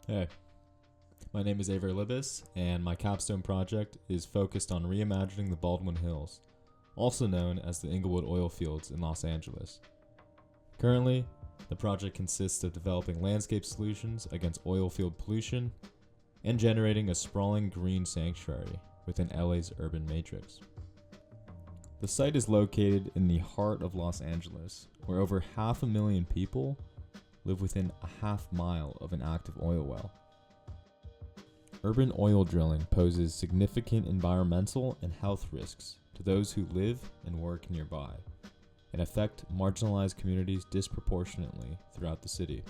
Hey, my name is Avery Libis, and my Capstone project is focused on reimagining the Baldwin Hills, also known as the Inglewood oil fields in Los Angeles. Currently, the project consists of developing landscape solutions against oil field pollution and generating a sprawling green sanctuary within LA's urban matrix. The site is located in the heart of Los Angeles, where over 500,000 people live within a half-mile of an active oil well. Urban oil drilling poses significant environmental and health risks to those who live and work nearby, and affect marginalized communities disproportionately throughout the city.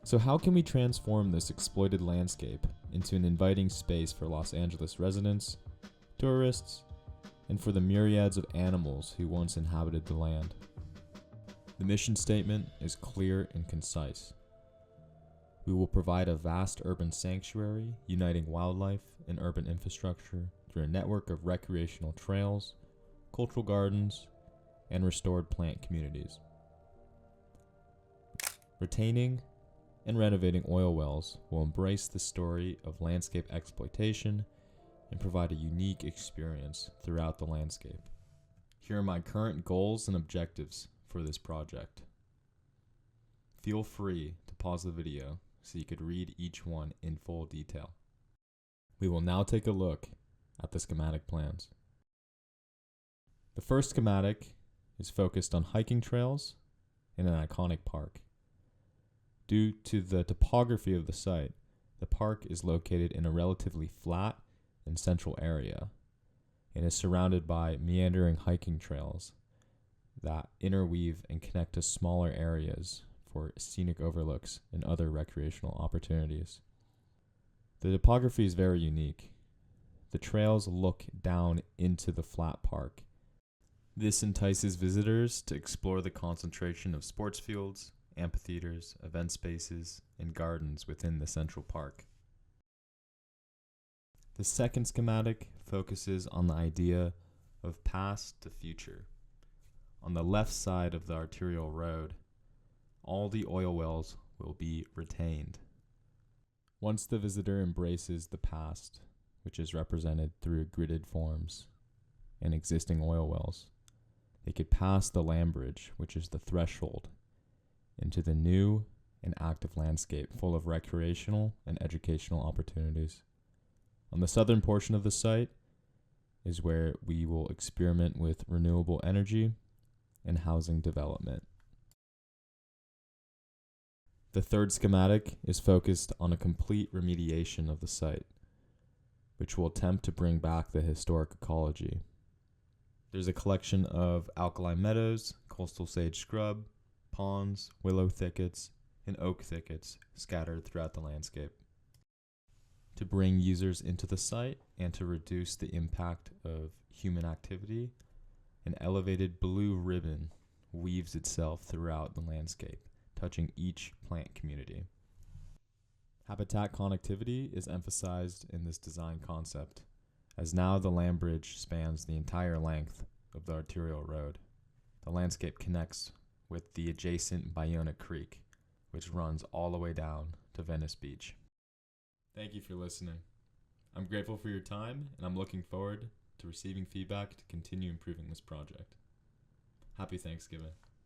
So how can we transform this exploited landscape into an inviting space for Los Angeles residents, tourists, and for the myriads of animals who once inhabited the land? The mission statement is clear and concise. We will provide a vast urban sanctuary uniting wildlife and urban infrastructure through a network of recreational trails, cultural gardens, and restored plant communities. Retaining and renovating oil wells will embrace the story of landscape exploitation and provide a unique experience throughout the landscape. Here are my current goals and objectives for this project. Feel free to pause the video so you could read each one in full detail. We will now take a look at the schematic plans. The first schematic is focused on hiking trails in an iconic park. Due to the topography of the site, the park is located in a relatively flat and central area and is surrounded by meandering hiking trails that interweave and connect to smaller areas for scenic overlooks and other recreational opportunities. The topography is very unique. The trails look down into the flat park. This entices visitors to explore the concentration of sports fields, amphitheaters, event spaces, and gardens within the central park. The second schematic focuses on the idea of past to future. On the left side of the arterial road, all the oil wells will be retained. Once the visitor embraces the past, which is represented through gridded forms and existing oil wells, they could pass the land bridge, which is the threshold, into the new and active landscape full of recreational and educational opportunities. On the southern portion of the site is where we will experiment with renewable energy and housing development. The third schematic is focused on a complete remediation of the site, which will attempt to bring back the historic ecology. There's a collection of alkaline meadows, coastal sage scrub, ponds, willow thickets, and oak thickets scattered throughout the landscape. To bring users into the site and to reduce the impact of human activity, an elevated blue ribbon weaves itself throughout the landscape, touching each plant community. Habitat connectivity is emphasized in this design concept, as now the land bridge spans the entire length of the arterial road. The landscape connects with the adjacent Bayona Creek, which runs all the way down to Venice Beach. Thank you for listening. I'm grateful for your time, and I'm looking forward to receiving feedback to continue improving this project. Happy Thanksgiving.